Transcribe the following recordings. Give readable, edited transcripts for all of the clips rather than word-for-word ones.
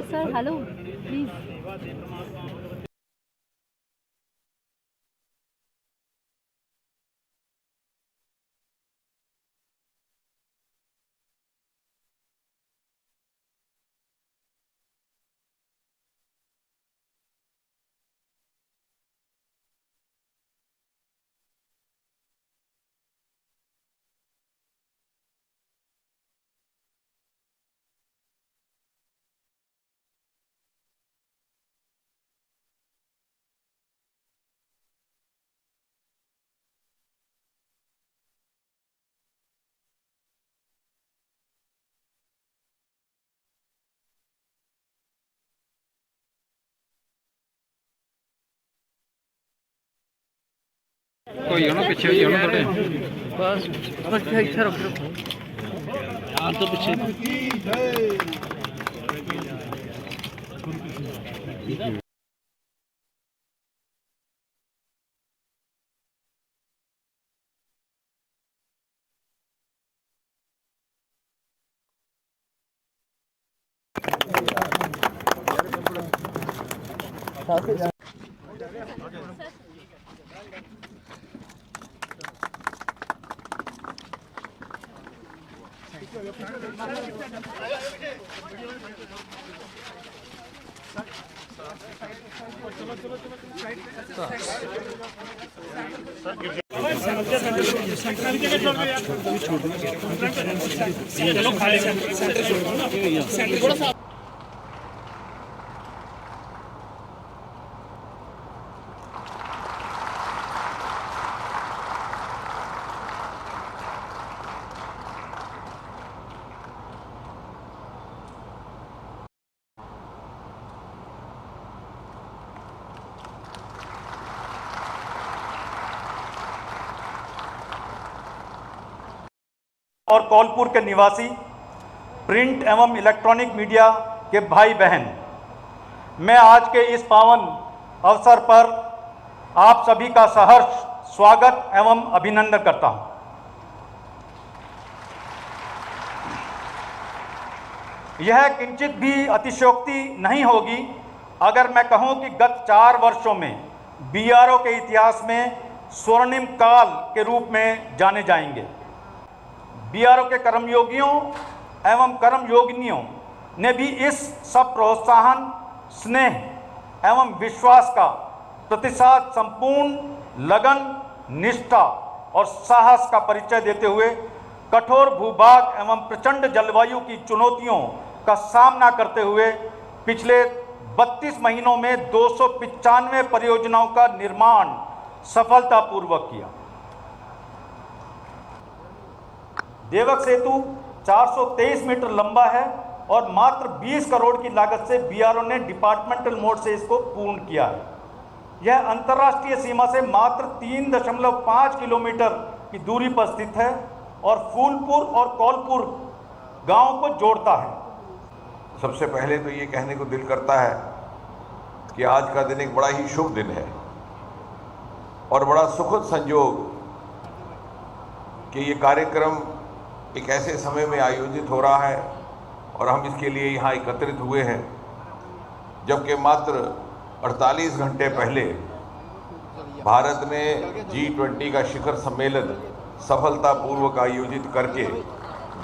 Sir hello please. कोई हो ना पीछे ही हो ना थोड़े बस इधर रखो हाँ तो पीछे और कौलपुर के निवासी प्रिंट एवं इलेक्ट्रॉनिक मीडिया के भाई बहन, मैं आज के इस पावन अवसर पर आप सभी का सहर्ष स्वागत एवं अभिनंदन करता हूं। यह किंचित भी अतिशयोक्ति नहीं होगी अगर मैं कहूं कि गत 4 वर्षों में बीआरओ के इतिहास में स्वर्णिम काल के रूप में जाने जाएंगे। बीआरओ के कर्मयोगियों एवं कर्मयोगिनियों ने भी इस सब प्रोत्साहन, स्नेह एवं विश्वास का प्रतिशत संपूर्ण लगन, निष्ठा और साहस का परिचय देते हुए कठोर भूभाग एवं प्रचंड जलवायु की चुनौतियों का सामना करते हुए पिछले 32 महीनों में 295 परियोजनाओं का निर्माण सफलतापूर्वक किया। देवक सेतु 423 मीटर लंबा है और मात्र 20 करोड़ की लागत से बीआरओ ने डिपार्टमेंटल मोड से इसको पूर्ण किया है। यह अंतर्राष्ट्रीय सीमा से मात्र 3.5 किलोमीटर की दूरी पर स्थित है और फूलपुर और कौलपुर गांव को जोड़ता है। सबसे पहले तो ये कहने को दिल करता है कि आज का दिन एक बड़ा ही शुभ दिन है और बड़ा सुखद संयोग कि ये कार्यक्रम एक ऐसे समय में आयोजित हो रहा है और हम इसके लिए यहाँ एकत्रित हुए हैं, जबकि मात्र 48 घंटे पहले भारत ने G20 का शिखर सम्मेलन सफलतापूर्वक आयोजित करके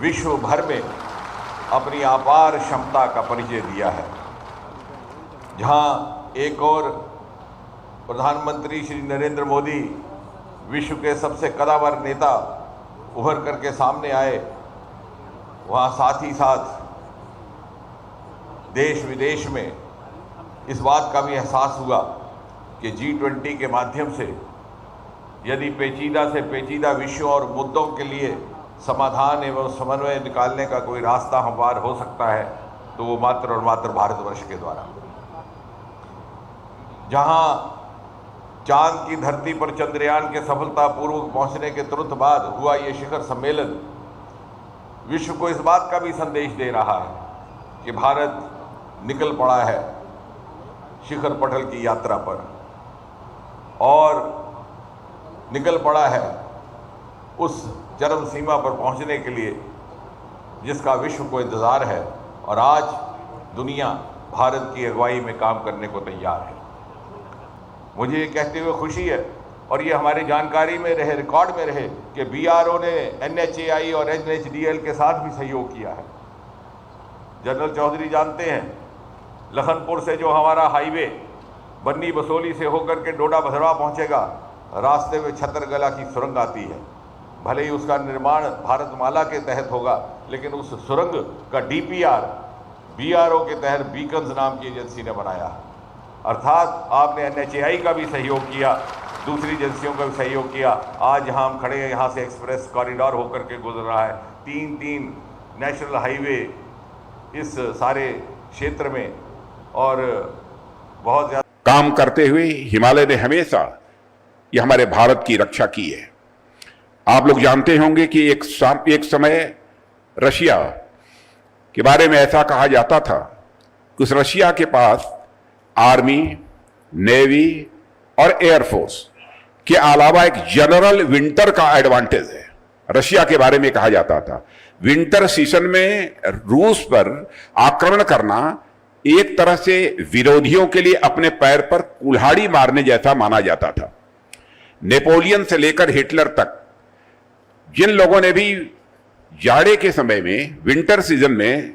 विश्व भर में अपनी अपार क्षमता का परिचय दिया है। जहाँ एक और प्रधानमंत्री श्री नरेंद्र मोदी विश्व के सबसे कद्दावर नेता उभर करके सामने आए, वहाँ साथ ही साथ देश विदेश में इस बात का भी एहसास हुआ कि G20 के माध्यम से यदि पेचीदा से पेचीदा विषयों और मुद्दों के लिए समाधान एवं समन्वय निकालने का कोई रास्ता हमवार हो सकता है तो वो मात्र और मात्र भारतवर्ष के द्वारा। जहाँ चांद की धरती पर चंद्रयान के सफलतापूर्वक पहुंचने के तुरंत बाद हुआ ये शिखर सम्मेलन विश्व को इस बात का भी संदेश दे रहा है कि भारत निकल पड़ा है शिखर पटल की यात्रा पर और निकल पड़ा है उस चरम सीमा पर पहुंचने के लिए जिसका विश्व को इंतज़ार है, और आज दुनिया भारत की अगुवाई में काम करने को तैयार है। मुझे ये कहते हुए खुशी है, और ये हमारी जानकारी में रहे, रिकॉर्ड में रहे, कि BRO ने NHAI और NHDL के साथ भी सहयोग किया है। जनरल चौधरी जानते हैं, लखनपुर से जो हमारा हाईवे बन्नी बसोली से होकर के डोडा भदरवा पहुंचेगा, रास्ते में छतरगला की सुरंग आती है। भले ही उसका निर्माण भारतमाला के तहत होगा, लेकिन उस सुरंग का DPR BRO के तहत बीकन्स नाम की एजेंसी ने बनाया है। अर्थात आपने NHAI का भी सहयोग किया, दूसरी एजेंसियों का भी सहयोग किया। आज जहां हम खड़े हैं, यहाँ से एक्सप्रेस कॉरिडोर होकर के गुजर रहा है, 3 नेशनल हाईवे इस सारे क्षेत्र में, और बहुत ज़्यादा काम करते हुए हिमालय ने हमेशा ये हमारे भारत की रक्षा की है। आप लोग जानते होंगे कि एक समय रशिया के बारे में ऐसा कहा जाता था कि उस रशिया के पास आर्मी, नेवी और एयरफोर्स के अलावा एक जनरल विंटर का एडवांटेज है। रशिया के बारे में कहा जाता था विंटर सीजन में रूस पर आक्रमण करना एक तरह से विरोधियों के लिए अपने पैर पर कुल्हाड़ी मारने जैसा माना जाता था। नेपोलियन से लेकर हिटलर तक जिन लोगों ने भी जाड़े के समय में, विंटर सीजन में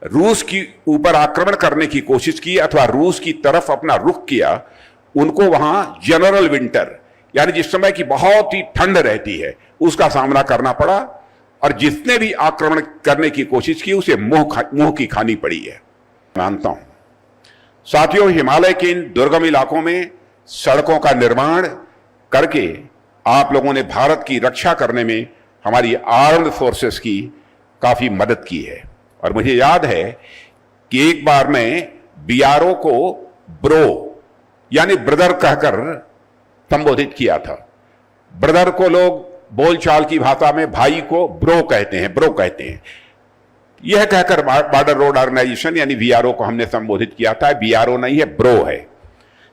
रूस की ऊपर आक्रमण करने की कोशिश की अथवा रूस की तरफ अपना रुख किया, उनको वहां जनरल विंटर यानी जिस समय की बहुत ही ठंड रहती है उसका सामना करना पड़ा, और जिसने भी आक्रमण करने की कोशिश की उसे मुंह की खानी पड़ी है, मानता हूं। साथियों, हिमालय के इन दुर्गम इलाकों में सड़कों का निर्माण करके आप लोगों ने भारत की रक्षा करने में हमारी आर्म्ड फोर्सेस की काफी मदद की है। और मुझे याद है कि एक बार मैं BRO को ब्रो यानी ब्रदर कहकर संबोधित किया था। ब्रदर को लोग बोलचाल की भाषा में भाई को ब्रो कहते हैं। यह कहकर बॉर्डर रोड ऑर्गेनाइजेशन यानी BRO को हमने संबोधित किया था। BRO नहीं है, ब्रो है।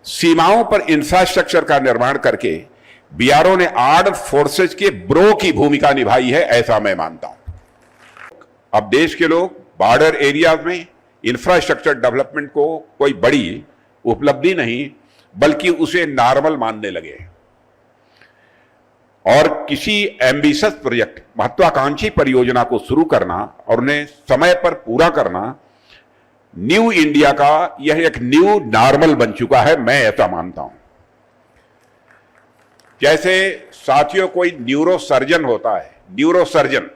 सीमाओं पर इंफ्रास्ट्रक्चर का निर्माण करके BRO ने आर्म्ड फोर्सेज के ब्रो की भूमिका निभाई है, ऐसा मैं मानता हूं। अब देश के लोग बॉर्डर एरियाज में इंफ्रास्ट्रक्चर डेवलपमेंट को कोई बड़ी उपलब्धि नहीं बल्कि उसे नॉर्मल मानने लगे, और किसी एम्बिशियस प्रोजेक्ट, महत्वाकांक्षी परियोजना को शुरू करना और उन्हें समय पर पूरा करना न्यू इंडिया का यह एक न्यू नॉर्मल बन चुका है, मैं ऐसा मानता हूं। जैसे साथियों, कोई न्यूरोसर्जन होता है, न्यूरोसर्जन,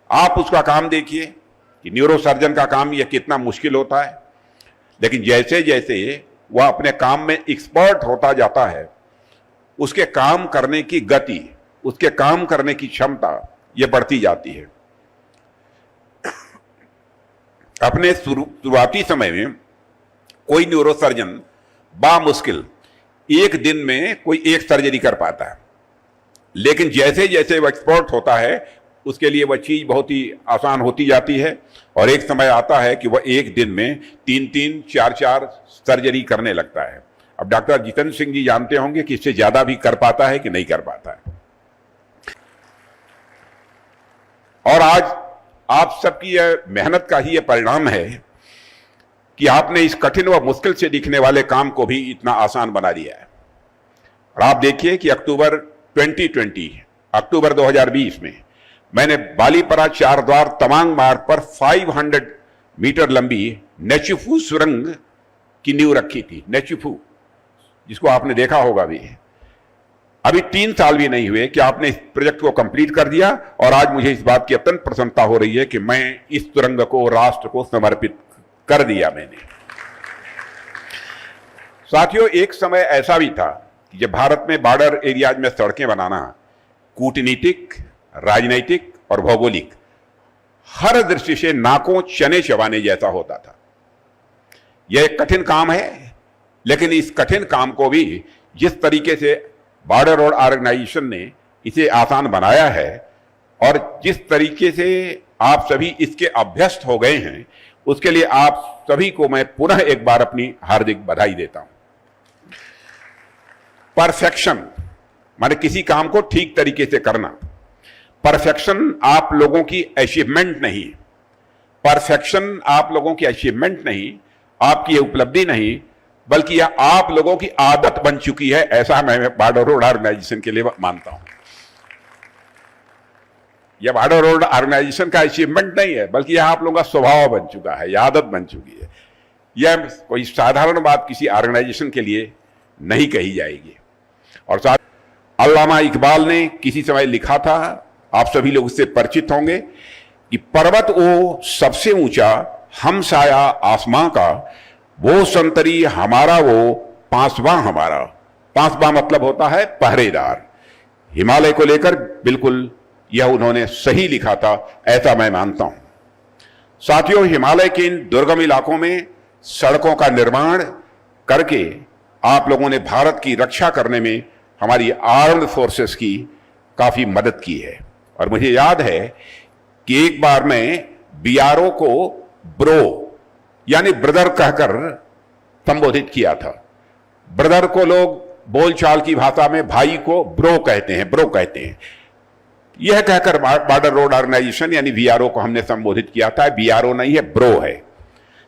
आप उसका काम देखिए कि न्यूरोसर्जन का काम यह कितना मुश्किल होता है, लेकिन जैसे जैसे वह अपने काम में एक्सपर्ट होता जाता है, उसके काम करने की गति, उसके काम करने की क्षमता यह बढ़ती जाती है। अपने शुरुआती समय में कोई न्यूरोसर्जन बामुश्किल एक दिन में कोई एक सर्जरी कर पाता है, लेकिन जैसे जैसे वह एक्सपर्ट होता है उसके लिए वह चीज बहुत ही आसान होती जाती है, और एक समय आता है कि वह एक दिन में 3-3, 4-4 सर्जरी करने लगता है। अब डॉक्टर जितेंद्र सिंह जी जानते होंगे कि इससे ज्यादा भी कर पाता है कि नहीं कर पाता है। और आज आप सबकी यह मेहनत का ही यह परिणाम है कि आपने इस कठिन व मुश्किल से दिखने वाले काम को भी इतना आसान बना दिया है। और आप देखिए कि अक्टूबर 2020 में मैंने बालीपरा चारद्वार तवांग मार्ग पर 500 मीटर लंबी नेचुफू सुरंग की नींव रखी थी। नेचुफू, जिसको आपने देखा होगा भी। अभी 3 साल भी नहीं हुए कि आपने इस प्रोजेक्ट को कंप्लीट कर दिया, और आज मुझे इस बात की अत्यंत प्रसन्नता हो रही है कि मैं इस सुरंग को राष्ट्र को समर्पित कर दिया मैंने। साथियों, एक समय ऐसा भी था कि जब भारत में बॉर्डर एरियाज में सड़कें बनाना कूटनीतिक, राजनीतिक और भौगोलिक हर दृष्टि से नाकों चने चबाने जैसा होता था। यह एक कठिन काम है, लेकिन इस कठिन काम को भी जिस तरीके से बॉर्डर रोड ऑर्गेनाइजेशन ने इसे आसान बनाया है, और जिस तरीके से आप सभी इसके अभ्यस्त हो गए हैं, उसके लिए आप सभी को मैं पुनः एक बार अपनी हार्दिक बधाई देता हूं। परफेक्शन माने किसी काम को ठीक तरीके से करना। परफेक्शन आप लोगों की अचीवमेंट नहीं, परफेक्शन आप लोगों की अचीवमेंट नहीं, आपकी ये उपलब्धि नहीं, बल्कि यह आप लोगों की आदत बन चुकी है, ऐसा मैं बॉर्डर रोड ऑर्गेनाइजेशन के लिए मानता हूं। यह बॉर्डर रोड ऑर्गेनाइजेशन का अचीवमेंट नहीं है, बल्कि यह आप लोगों का स्वभाव बन चुका है, यह आदत बन चुकी है। यह कोई साधारण बात किसी ऑर्गेनाइजेशन के लिए नहीं कही जाएगी। और साथ अल्लामा इकबाल ने किसी समय लिखा था, आप सभी लोग इससे परिचित होंगे, कि पर्वत वो सबसे ऊंचा हमसाया आसमां का, वो संतरी हमारा वो पांचवां हमारा। पांचवां मतलब होता है पहरेदार। हिमालय को लेकर बिल्कुल यह उन्होंने सही लिखा था, ऐसा मैं मानता हूं। साथियों, हिमालय के इन दुर्गम इलाकों में सड़कों का निर्माण करके आप लोगों ने भारत की रक्षा करने में हमारी आर्म्ड फोर्सेस की काफी मदद की है। और मुझे याद है कि एक बार मैं बीआरओ को ब्रो यानी ब्रदर कहकर संबोधित किया था। ब्रदर को लोग बोलचाल की भाषा में भाई को ब्रो कहते हैं। यह कहकर बॉर्डर रोड ऑर्गेनाइजेशन यानी बीआरओ को हमने संबोधित किया था। बीआरओ नहीं है, ब्रो है।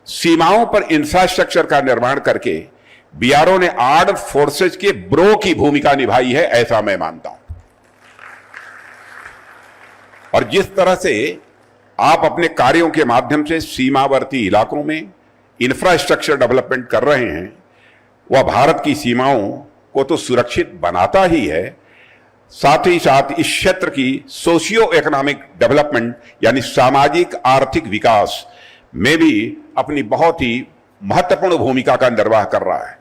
सीमाओं पर इंफ्रास्ट्रक्चर का निर्माण करके बीआरओ ने आर्म्ड फोर्सेज के ब्रो की भूमिका निभाई है, ऐसा मैं मानता हूं। और जिस तरह से आप अपने कार्यों के माध्यम से सीमावर्ती इलाकों में इंफ्रास्ट्रक्चर डेवलपमेंट कर रहे हैं, वह भारत की सीमाओं को तो सुरक्षित बनाता ही है, साथ ही साथ इस क्षेत्र की सोशियो इकोनॉमिक डेवलपमेंट यानी सामाजिक आर्थिक विकास में भी अपनी बहुत ही महत्वपूर्ण भूमिका का निर्वाह कर रहा है।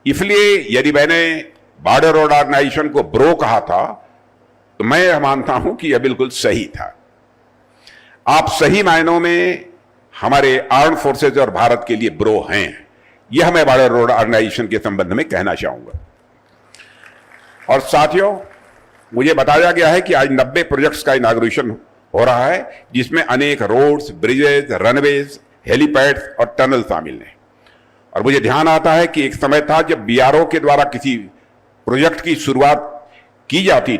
इसलिए यदि मैंने बॉर्डर रोड ऑर्गेनाइजेशन को ब्रो कहा था, तो मैं यह मानता हूं कि यह बिल्कुल सही था। आप सही मायनों में हमारे आर्म्ड फोर्सेज और भारत के लिए ब्रो हैं, यह मैं बॉर्डर रोड ऑर्गेनाइजेशन के संबंध में कहना चाहूंगा। और साथियों, मुझे बताया गया है कि आज 90 प्रोजेक्ट्स का इनॉग्रेशन हो रहा है, जिसमें अनेक रोड्स, ब्रिजेस, रनवेज, हेलीपैड्स और टनल शामिल हैं। और मुझे ध्यान आता है कि एक समय था जब बीआरओ के द्वारा किसी प्रोजेक्ट की शुरुआत की जाती